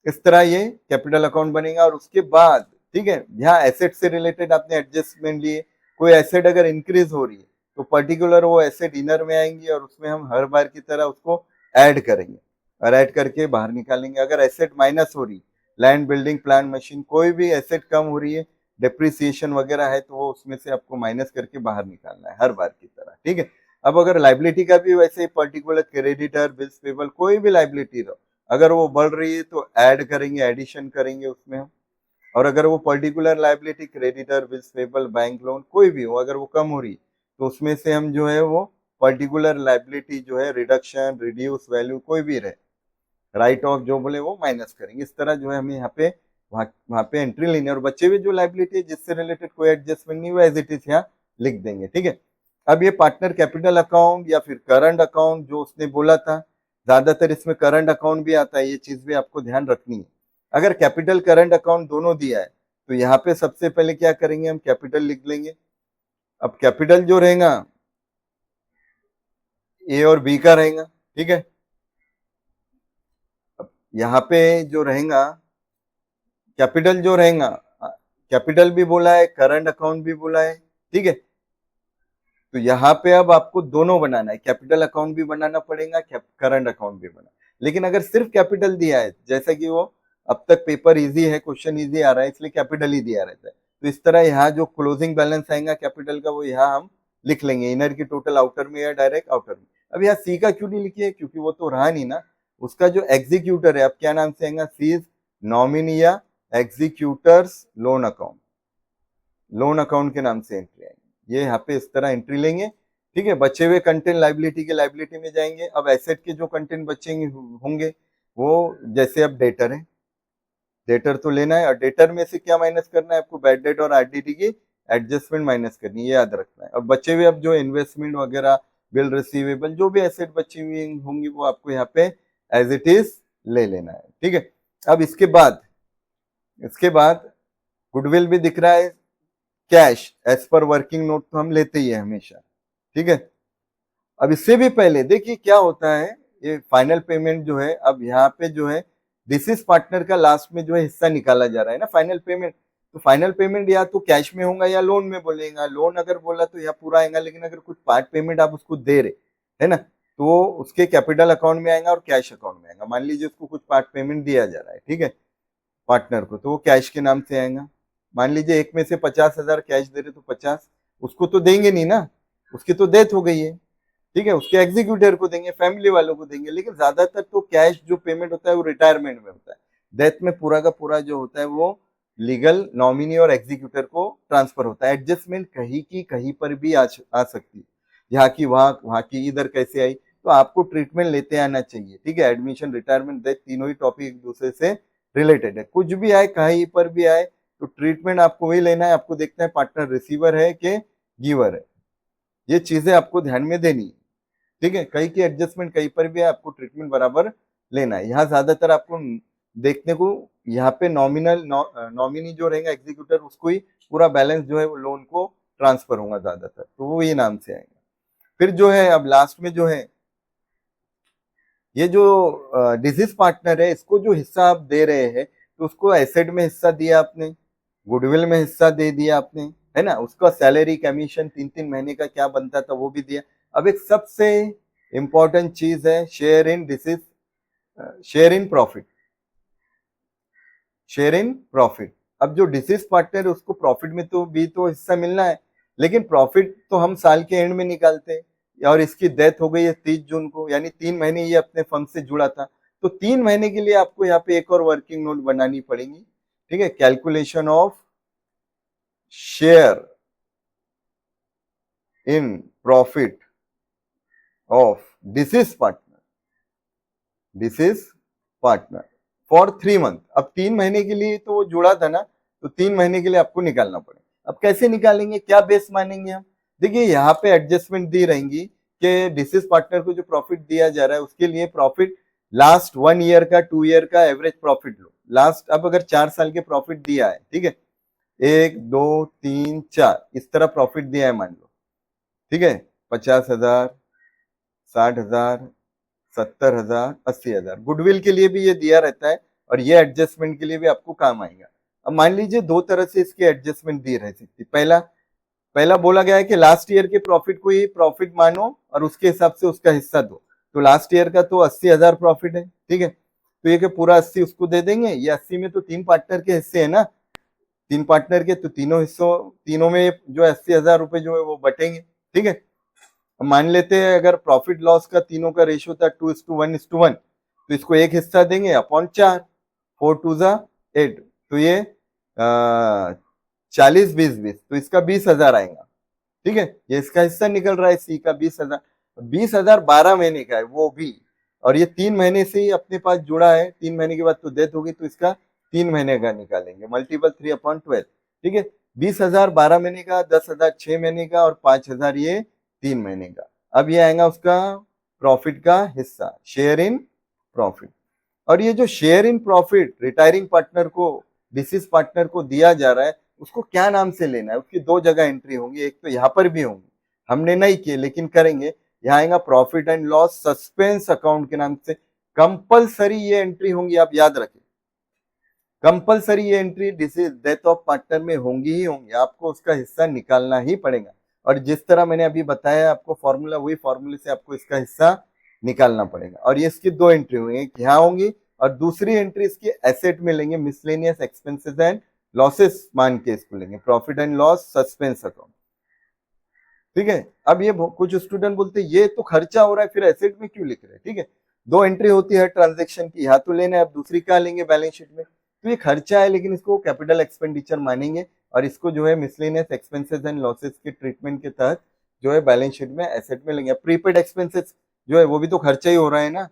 इस तरह ये कैपिटल अकाउंट बनेगा। और उसके बाद ठीक है, यहाँ एसेट से रिलेटेड आपने एडजस्टमेंट लिए, कोई एसेट अगर इंक्रीज हो रही है तो पर्टिकुलर वो एसेट इनर में आएंगी और उसमें हम हर बार की तरह उसको ऐड करेंगे और ऐड करके बाहर निकालेंगे। अगर एसेट माइनस हो रही, लैंड बिल्डिंग प्लांट मशीन, कोई भी एसेट कम हो रही है, डिप्रिसिएशन वगैरह है, तो वो उसमें से आपको माइनस करके बाहर निकालना है हर बार की तरह। ठीक है, अब अगर लाइबिलिटी का भी वैसे पर्टिकुलर क्रेडिटर, बिल्स पेबल, कोई भी लाइबिलिटी रहो, अगर वो बढ़ रही है तो ऐड करेंगे, एडिशन करेंगे उसमें हम। और अगर वो particular liability creditor, bills payable, bank loan कोई भी हो, अगर वो कम हो रही तो उसमें से हम जो है वो पर्टिकुलर लाइबिलिटी जो है रिडक्शन, रिड्यूस वैल्यू कोई भी रहे, राइट ऑफ जो बोले वो माइनस करेंगे। इस तरह जो है हमें यहाँ पे वहां पे एंट्री लेनी है। और बच्चे भी जो लाइबिलिटी है जिससे रिलेटेड कोई एडजस्टमेंट नहीं हुआ, एज इट इज यहाँ लिख देंगे। ठीक है, अब ये पार्टनर कैपिटल अकाउंट या फिर करंट अकाउंट जो उसने बोला था, ज्यादातर इसमें करंट अकाउंट भी आता है, ये चीज भी आपको ध्यान रखनी है। अगर कैपिटल करंट अकाउंट दोनों दिया है तो यहाँ पे सबसे पहले क्या करेंगे, हम कैपिटल लिख लेंगे। अब कैपिटल जो रहेगा ए और बी का रहेगा। ठीक है, अब यहाँ पे जो रहेगा कैपिटल जो रहेगा, कैपिटल भी बोला है, करंट अकाउंट भी बोला है। ठीक है, तो यहाँ पे अब आपको दोनों बनाना है, कैपिटल अकाउंट भी बनाना पड़ेगा, करंट अकाउंट भी बना। लेकिन अगर सिर्फ कैपिटल दिया है, जैसा कि वो अब तक पेपर इजी है, क्वेश्चन इजी आ रहा है, इसलिए कैपिटल ही दिया रहता है, तो इस तरह यहाँ जो क्लोजिंग बैलेंस आएगा कैपिटल का वो यहाँ हम लिख लेंगे, इनर की टोटल आउटर में या डायरेक्ट आउटर में। अब यहाँ सी का क्यों नहीं लिखिए, क्योंकि वो तो रहा नहीं ना, उसका जो एग्जीक्यूटर है अब क्या नाम से आएगा, सीज नॉमिनी या executors loan account, loan account के नाम से एंट्री आएगी। ये यहाँ पे इस तरह एंट्री लेंगे। ठीक है, बचे हुए कंटेंट लाइबिलिटी के लाइबिलिटी में जाएंगे। अब एसेट के जो कंटेंट बचेंगे होंगे वो, जैसे अब डेटर है, डेटर तो लेना है, और डेटर में से क्या माइनस करना है आपको, बैड डेट और आरडीटी की एडजस्टमेंट माइनस करनी है, ये याद रखना है। अब बचे हुए अब जो इन्वेस्टमेंट वगैरह, बिल रिसीवेबल, जो भी एसेट बची हुई होंगी वो आपको यहाँ पे एज इट इज ले लेना है। ठीक है, अब इसके बाद गुडविल भी दिख रहा है, कैश एज पर वर्किंग नोट तो हम लेते ही है हमेशा। ठीक है, अब इससे भी पहले देखिए क्या होता है, ये फाइनल पेमेंट जो है, अब यहाँ पे जो है डिसीज पार्टनर का लास्ट में जो है हिस्सा निकाला जा रहा है ना फाइनल पेमेंट। तो फाइनल पेमेंट या तो कैश में होगा या लोन में बोलेगा। लोन अगर बोला तो यहाँ पूरा आएगा, लेकिन अगर कुछ पार्ट पेमेंट आप उसको दे रहे है ना, तो उसके कैपिटल अकाउंट में आएगा और कैश अकाउंट में आएगा। मान लीजिए उसको कुछ पार्ट पेमेंट दिया जा रहा है, ठीक है, पार्टनर को, तो वो कैश के नाम से आएगा। मान लीजिए एक में से 50,000 कैश दे रहे तो 50 उसको तो देंगे नहीं ना, उसकी तो डेथ हो गई है, ठीक है, उसके एग्जीक्यूटर को देंगे, फैमिली वालों को देंगे। लेकिन ज्यादातर तो कैश जो पेमेंट होता है वो रिटायरमेंट में होता है। डेथ में पूरा का पूरा जो होता है वो लीगल नॉमिनी और एग्जीक्यूटर को ट्रांसफर होता है। एडजस्टमेंट कहीं की कहीं पर भी आ सकती है, यहाँ की वहां की इधर कैसे आई, तो आपको ट्रीटमेंट लेते आना चाहिए, ठीक है। एडमिशन, रिटायरमेंट, डेथ, तीनों ही टॉपिक एक दूसरे से रिलेटेड है। कुछ भी आए, कहीं पर भी आए, तो ट्रीटमेंट आपको वही लेना है। आपको देखना है पार्टनर रिसीवर है कि गिवर है, ये चीजें आपको ध्यान में देनी है, ठीक है। कहीं की एडजस्टमेंट कहीं पर भी है, आपको ट्रीटमेंट बराबर लेना है। यहाँ ज्यादातर आपको देखने को यहाँ पे नॉमिनी जो रहेगा एग्जीक्यूटर, उसको ही पूरा बैलेंस जो है वो लोन को ट्रांसफर होगा ज्यादातर, तो वो ये नाम से आएगा। फिर जो है अब लास्ट में जो है ये जो डिजीज पार्टनर है, इसको जो हिस्सा आप दे रहे हैं, तो उसको एसेट में हिस्सा दिया आपने, गुडविल में हिस्सा दे दिया आपने, है ना। उसका सैलरी, कमीशन 3-3 महीने का क्या बनता था वो भी दिया। अब एक सबसे इंपॉर्टेंट चीज है share in disease, share in profit, share in profit. अब जो डिसीज पार्टनर है उसको प्रॉफिट में तो भी तो हिस्सा मिलना है, लेकिन प्रॉफिट तो हम साल के एंड में निकालते हैं। और इसकी डेथ हो गई है 30 जून को, यानी 3 महीने ये अपने फर्म से जुड़ा था, तो 3 महीने के लिए आपको यहाँ पे एक और वर्किंग नोट बनानी पड़ेगी, ठीक है। Calculation of share in profit of disease partner, disease partner for 3 month. अब 3 महीने के लिए तो वो जुड़ा था ना, तो 3 महीने के लिए आपको निकालना पड़ेगा। अब कैसे निकालेंगे, क्या बेस मानेंगे हम? देखिए यहाँ पे एडजस्टमेंट दी रहेंगी कि डिसीज पार्टनर को जो प्रॉफिट दिया जा रहा है उसके लिए प्रॉफिट लास्ट 1 ईयर का, 2 ईयर का एवरेज प्रॉफिट लो लास्ट। अब अगर 4 साल के प्रॉफिट दिया है, ठीक है, 1 2 3 4 इस तरह प्रॉफिट दिया है मान लो, ठीक है, 50,000, 60,000, 70,000, 80,000। गुडविल के लिए भी ये दिया रहता है और ये एडजस्टमेंट के लिए भी आपको काम आएगा। अब मान लीजिए दो तरह से इसकी एडजस्टमेंट दी रह सकती। पहला बोला गया है कि लास्ट ईयर के प्रॉफिट को ही प्रॉफिट मानो और उसके हिसाब से उसका हिस्सा दो। तो लास्ट ईयर का तो 80,000 प्रॉफिट है, ठीक है, तो ये पूरा 80 उसको दे देंगे। ये 80 में तो 3 पार्टनर के हिस्से है ना, 3 पार्टनर के, तो तीनों हिस्सों, तीनों में जो 80,000 रुपए जो है वो बटेंगे, ठीक है। मान लेते हैं अगर प्रॉफिट लॉस का तीनों का रेशियो था 2:1:1, तो इसको एक हिस्सा देंगे अपॉन 4, 4 2 जा 8, तो ये 40 20 20, तो इसका 20,000 आएगा, ठीक है। ये इसका हिस्सा निकल रहा है सी का 20,000। 20,000 12 महीने का है वो भी, और ये 3 महीने से ही अपने पास जुड़ा है। 3 महीने के बाद तो डेथ होगी, तो इसका 3 महीने का निकालेंगे, मल्टीपल 3/12, ठीक है। 20,000 12 महीने का, 10,000 6 महीने का और 5,000 ये 3 महीने का। अब ये आएगा उसका प्रॉफिट का हिस्सा, शेयर इन प्रॉफिट। और ये जो share in profit retiring partner को, डिसीज पार्टनर को दिया जा रहा है, उसको क्या नाम से लेना है? उसकी 2 जगह एंट्री होंगी, एक तो यहाँ पर भी होंगी, हमने नहीं किए लेकिन करेंगे। यहाँ आएगा profit and loss suspense account के नाम से। कंपलसरी ये एंट्री होंगी, आप याद रखें, कंपलसरी ये entry disease death of partner में होंगी ही होंगी। आपको उसका हिस्सा निकालना ही पड़ेगा, और जिस तरह मैंने अभी बताया आपको फॉर्मूला, वही फॉर्मूले से आपको इसका हिस्सा निकालना पड़ेगा। और ये इसकी 2 एंट्री होंगी, एक यहाँ होंगी और दूसरी एंट्री इसकी एसेट में लेंगे, मिसलेनियस एक्सपेंसेस एंड लॉसेस मान के इसको लेंगे, profit and loss suspense account, ठीक है। अब ये कुछ स्टूडेंट बोलते हैं ये तो खर्चा हो रहा है, फिर एसेट में क्यों लिख रहे हैं? ठीक है, 2 एंट्री होती है ट्रांजेक्शन की, यहाँ तो लेना है, अब दूसरी क्या लेंगे बैलेंस शीट में, तो ये खर्चा है लेकिन इसको कैपिटल एक्सपेंडिचर मानेंगे और इसको जो है मिसलेनियस एक्सपेंसेस एंड लॉसेस के ट्रीटमेंट के तहत जो है बैलेंस शीट में एसेट में लेंगे। प्रीपेड एक्सपेंसेस जो है वो भी तो खर्चा ही हो रहा है ना,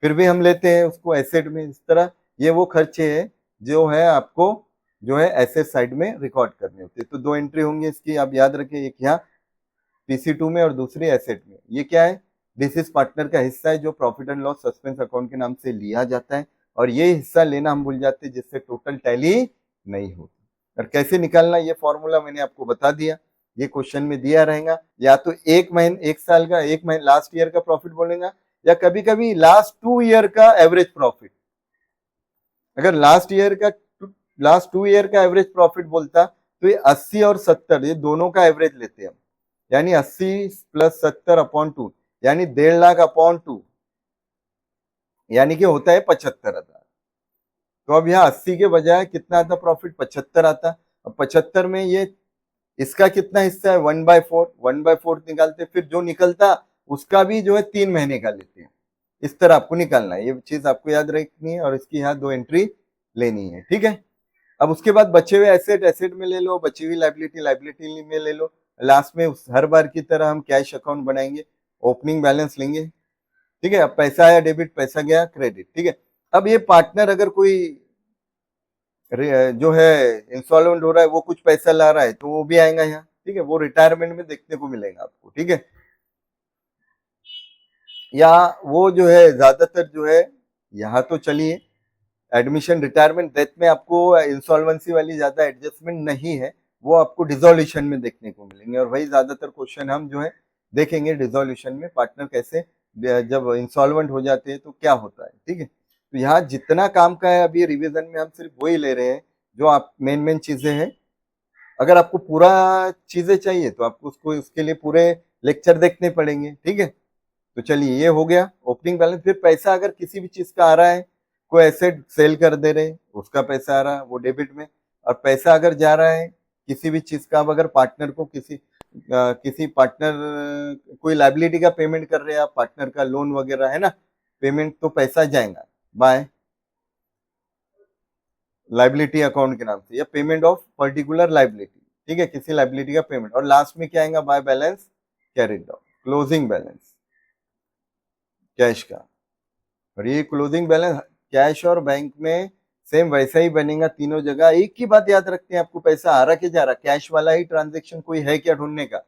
फिर भी हम लेते हैं उसको एसेट में। इस तरह ये वो खर्चे है जो है आपको जो है एसेट साइड में रिकॉर्ड करने होते हैं। तो 2 एंट्री होंगी इसकी, आप याद रखें, एक यहाँ PC2 में और दूसरी एसेट में। ये क्या है? डिसीज पार्टनर का हिस्सा है जो profit and loss suspense account के नाम से लिया जाता है, और ये हिस्सा लेना हम भूल जाते हैं जिससे टोटल टैली नहीं होती। और कैसे निकालना, ये फॉर्मूला मैंने आपको बता दिया, ये क्वेश्चन में दिया रहेगा। या तो एक साल का, एक महीने लास्ट ईयर का प्रॉफिट बोलेगा, या कभी कभी लास्ट 2 ईयर का एवरेज प्रॉफिट। अगर लास्ट 2 ईयर का एवरेज प्रॉफिट बोलता तो ये 80 और 70 ये दोनों का एवरेज लेते हैं हम, यानी 80 प्लस 70 अपॉन 2, यानी 1.5 लाख अपॉन 2, यानी कि होता है 75,000। तो अब यहाँ 80 के बजाय कितना आता प्रॉफिट, 75 आता। अब 75 में ये इसका कितना हिस्सा है, 1/4, 1/4 निकालते, फिर जो निकलता उसका भी जो है 3 महीने का लेते हैं। इस तरह आपको निकालना है, ये चीज आपको याद रखनी है और इसकी यहाँ 2 एंट्री लेनी है, ठीक है। अब उसके बाद बचे हुए एसेट में ले लो, बची हुई लाइबिलिटी में ले लो। लास्ट में हर बार की तरह हम कैश अकाउंट बनाएंगे, ओपनिंग बैलेंस लेंगे, ठीक है। अब पैसा आया डेबिट, पैसा गया क्रेडिट, ठीक है। अब ये पार्टनर अगर कोई जो है इंस्टॉलमेंट हो रहा है, वो कुछ पैसा ला रहा है तो वो भी आएगा यहाँ, ठीक है। वो रिटायरमेंट में देखने को मिलेगा आपको, ठीक है। या वो जो है ज्यादातर जो है यहाँ तो चलिए एडमिशन रिटायरमेंट डेथ में आपको इंसॉल्वेंसी वाली ज्यादा एडजस्टमेंट नहीं है, वो आपको डिसोल्यूशन में देखने को मिलेंगे। और वही ज्यादातर क्वेश्चन हम जो है देखेंगे डिसोल्यूशन में, पार्टनर कैसे जब इंसॉल्वेंट हो जाते हैं तो क्या होता है, ठीक है। तो यहाँ जितना काम का है अभी रिवीजन में हम सिर्फ वही ले रहे हैं जो आप मेन चीजें हैं। अगर आपको पूरा चीजें चाहिए तो आपको उसको उसके लिए पूरे लेक्चर देखने पड़ेंगे, ठीक है। तो चलिए ये हो गया ओपनिंग बैलेंस। फिर पैसा अगर किसी भी चीज का आ रहा है, कोई एसेट सेल कर दे रहे उसका पैसा आ रहा है वो डेबिट में, और पैसा अगर जा रहा है किसी भी चीज का, अब अगर पार्टनर को किसी पार्टनर कोई लाइबिलिटी का पेमेंट कर रहे हैं आप, पार्टनर का लोन वगैरह है ना पेमेंट, तो पैसा जाएगा बाय लाइबिलिटी अकाउंट के नाम से, या पेमेंट ऑफ पर्टिकुलर लाइबिलिटी, ठीक है, किसी लाइबिलिटी का पेमेंट। और लास्ट में क्या आएगा, by balance carried down, closing balance cash का। और ये क्लोजिंग बैलेंस कैश और बैंक में सेम वैसा ही बनेगा तीनों जगह। एक ही बात याद रखते हैं, आपको पैसा आ रहा कि जा रहा, कैश वाला ही ट्रांजेक्शन कोई है क्या ढूंढने का,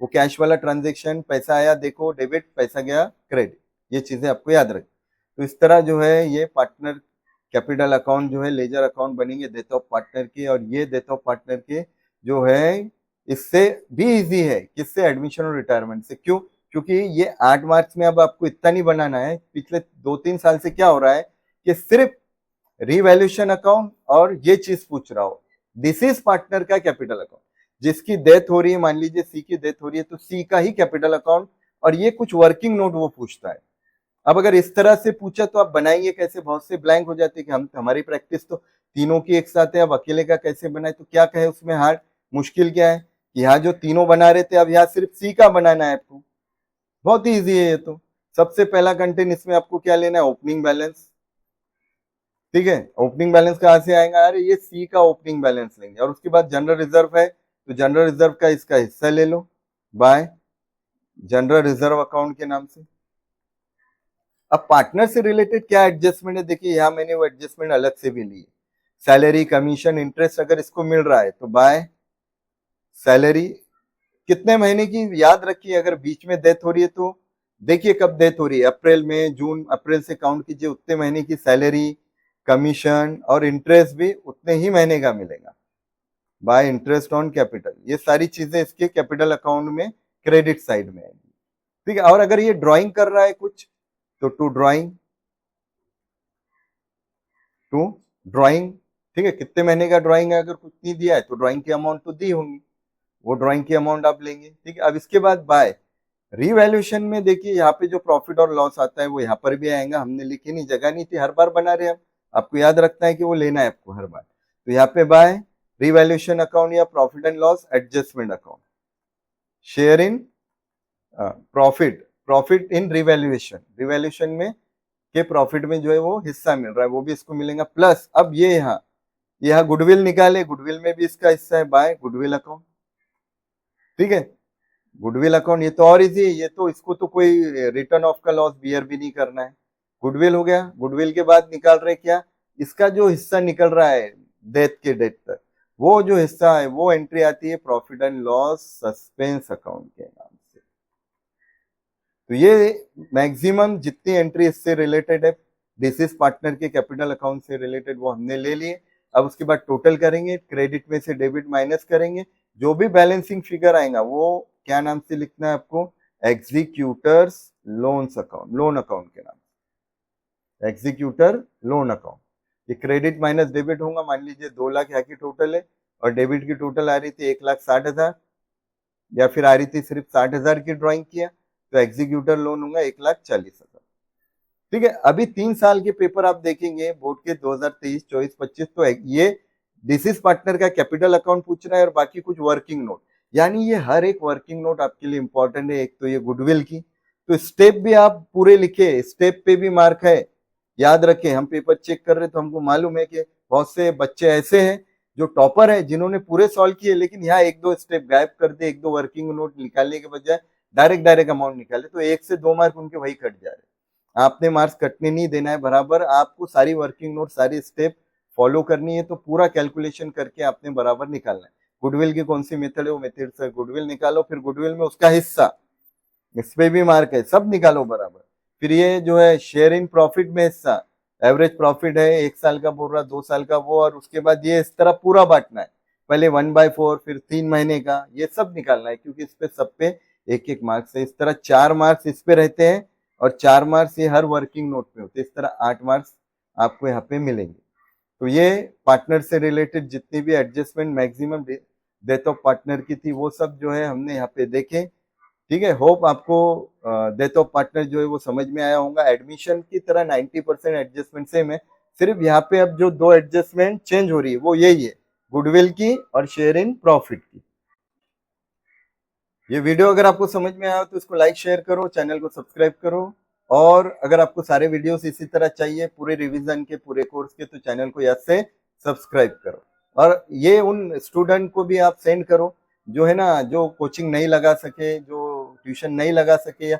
वो कैश वाला ट्रांजेक्शन, पैसा आया देखो डेबिट, पैसा गया क्रेडिट, ये चीजें आपको याद रखें। तो इस तरह जो है ये पार्टनर कैपिटल अकाउंट जो है लेजर अकाउंट बनेंगे डेथ ऑफ पार्टनर के। और ये डेथ ऑफ पार्टनर के जो है इससे भी इजी है, किससे, एडमिशन और रिटायरमेंट से। क्यों, क्योंकि ये 8 मार्क्स में अब आपको इतना नहीं बनाना है। पिछले 2-3 साल से क्या हो रहा है कि सिर्फ रिवैल्यूएशन अकाउंट और ये चीज पूछ रहा हो, दिस इज पार्टनर का कैपिटल अकाउंट। जिसकी डेथ हो रही है, मान लीजिए सी की डेथ हो रही है, तो सी का ही कैपिटल अकाउंट, और ये कुछ वर्किंग नोट वो पूछता है। अब अगर इस तरह से पूछा तो आप बनाएंगे कैसे, बहुत से ब्लैंक हो जाते हैं कि हम, हमारी प्रैक्टिस तो तीनों की एक साथ है, अब अकेले का कैसे बनाए। तो क्या कहे उसमें हार्ड, मुश्किल क्या है, यहाँ जो तीनों बना रहे थे अब यहाँ सिर्फ सी का बनाना है आपको, बहुत ही ईजी है ये तो। सबसे पहला कंटेंट इसमें आपको क्या लेना है, ओपनिंग बैलेंस, ठीक है। ओपनिंग बैलेंस कहाँ से आएगा, अरे ये सी का ओपनिंग बैलेंस लेंगे। और उसके बाद जनरल रिजर्व है तो जनरल रिजर्व का इसका हिस्सा ले लो बाय जनरल रिजर्व अकाउंट के नाम से। अब पार्टनर से रिलेटेड क्या एडजस्टमेंट है, देखिए यहाँ मैंने वो एडजस्टमेंट अलग से भी ली है। सैलरी, कमीशन, इंटरेस्ट अगर इसको मिल रहा है तो बाय सैलरी। कितने महीने की याद रखिए, अगर बीच में डेथ हो रही है तो देखिए कब डेथ हो रही है, अप्रैल में, जून, अप्रैल से काउंट कीजिए, उतने महीने की सैलरी, कमीशन और इंटरेस्ट भी उतने ही महीने का मिलेगा बाय इंटरेस्ट ऑन कैपिटल। ये सारी चीजें इसके कैपिटल अकाउंट में क्रेडिट साइड में आएगी, ठीक है। और अगर ये ड्राइंग कर रहा है कुछ तो टू ड्राइंग, ठीक है। कितने महीने का ड्राइंग है, अगर कुछ नहीं दिया है तो ड्राइंग की अमाउंट तो दी होंगी, वो ड्राइंग की अमाउंट आप लेंगे, ठीक है। अब इसके बाद बाय रिवैल्यूएशन में देखिए यहाँ पे जो प्रॉफिट और लॉस आता है वो यहाँ पर भी आएगा, हमने लिखी नहीं, जगह नहीं थी, हर बार बना रहे हम, आपको याद रखना है कि वो लेना है आपको हर बार। तो यहाँ पे बाय रिवैल्यूएशन अकाउंट या profit and loss adjustment account, share in profit in revaluation में के प्रॉफिट में जो है वो हिस्सा मिल रहा है, वो भी इसको मिलेगा। प्लस अब ये यहाँ गुडविल निकाले, गुडविल में भी इसका हिस्सा है बाय गुडविल अकाउंट, ठीक है। गुडविल अकाउंट ये तो और इजी है, ये तो इसको तो कोई रिटर्न ऑफ का लॉस बियर भी नहीं करना है। गुडविल हो गया, गुडविल के बाद निकाल रहे क्या, इसका जो हिस्सा निकल रहा है डेथ के डेट तक, वो जो हिस्सा है वो एंट्री आती है profit and loss suspense account के नाम से। तो ये मैक्सिमम जितनी एंट्री इससे रिलेटेड है, बेसिस पार्टनर के कैपिटल अकाउंट से रिलेटेड, वो हमने ले लिए। अब उसके बाद टोटल करेंगे, क्रेडिट में से डेबिट माइनस करेंगे, जो भी बैलेंसिंग फिगर आएगा वो क्या नाम से लिखना है आपको, executors loans account, loan account के नाम से, एग्जीक्यूटर लोन अकाउंट। ये क्रेडिट माइनस डेबिट होगा। मान लीजिए 2 लाख यहाँ की टोटल है और डेबिट की टोटल आ रही थी 1,60,000 या फिर आ रही थी सिर्फ 60,000 की ड्राइंग किया, तो एग्जीक्यूटर लोन होगा 1,40,000। ठीक है, अभी 3 साल के पेपर आप देखेंगे बोर्ड के 2023, 24, 25, तो ये डिसीज पार्टनर का कैपिटल अकाउंट पूछ रहा है और बाकी कुछ वर्किंग नोट, यानी ये हर एक वर्किंग नोट आपके लिए इंपॉर्टेंट है। एक तो ये गुडविल की, तो स्टेप भी आप पूरे लिखे, स्टेप पे भी मार्क है, याद रखें। हम पेपर चेक कर रहे तो हमको मालूम है कि बहुत से बच्चे ऐसे हैं जो टॉपर है जिन्होंने पूरे सॉल्व किए, लेकिन यहाँ 1-2 स्टेप गायब कर दे, 1-2 वर्किंग नोट निकालने के बजाय डायरेक्ट अमाउंट निकाले, तो 1 से 2 मार्क उनके वही कट जा रहे हैं। आपने मार्क्स कटने नहीं देना है, बराबर आपको सारी वर्किंग नोट, सारी स्टेप फॉलो करनी है, तो पूरा कैलकुलेशन करके आपने बराबर निकालना है। गुडविल की कौन सी मेथड है, वो मेथड से गुडविल निकालो, फिर गुडविल में उसका हिस्सा, इस पे भी मार्क है, सब निकालो बराबर। फिर ये जो है शेयर इन प्रॉफिट में हिस्सा, एवरेज प्रॉफिट है 1 साल का बोल रहा, 2 साल का वो, और उसके बाद ये इस तरह पूरा बांटना है, पहले 1/4, फिर 3 महीने का, ये सब निकालना है, क्योंकि इस पे सब पे 1-1 मार्क्स है। इस तरह 4 मार्क्स इस पे रहते हैं और 4 मार्क्स ये हर वर्किंग नोट पे होते हैं, इस तरह 8 मार्क्स आपको यहाँ पे मिलेंगे। तो ये पार्टनर से रिलेटेड जितनी भी adjustment maximum death of partner की थी, वो सब जो है हमने यहाँ पे देखे। ठीक है, होप आपको डेथ ऑफ पार्टनर जो है वो समझ में आया होगा। एडमिशन की तरह 90% एडजस्टमेंट सेम है, सिर्फ यहाँ पे अब जो 2 एडजस्टमेंट चेंज हो रही है वो यही है, गुडविल की और शेयर इन प्रॉफिट की। ये वीडियो अगर आपको समझ में आया तो इसको लाइक शेयर करो, चैनल को सब्सक्राइब करो, और अगर आपको सारे वीडियोस इसी तरह चाहिए पूरे रिवीजन के, पूरे कोर्स के, तो चैनल को याद से सब्सक्राइब करो। और ये उन स्टूडेंट को भी आप सेंड करो जो है ना, जो कोचिंग नहीं लगा सके, जो ट्यूशन नहीं लगा सके, या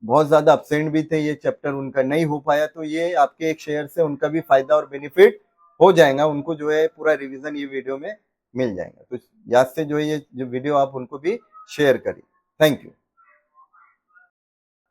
बहुत ज्यादा अपसेंट भी थे, ये चैप्टर उनका नहीं हो पाया, तो ये आपके एक शेयर से उनका भी फायदा और बेनिफिट हो जाएगा, उनको जो है पूरा रिवीजन ये वीडियो में मिल जाएगा। तो याद से जो है ये जो वीडियो आप उनको भी शेयर करिए। Thank you.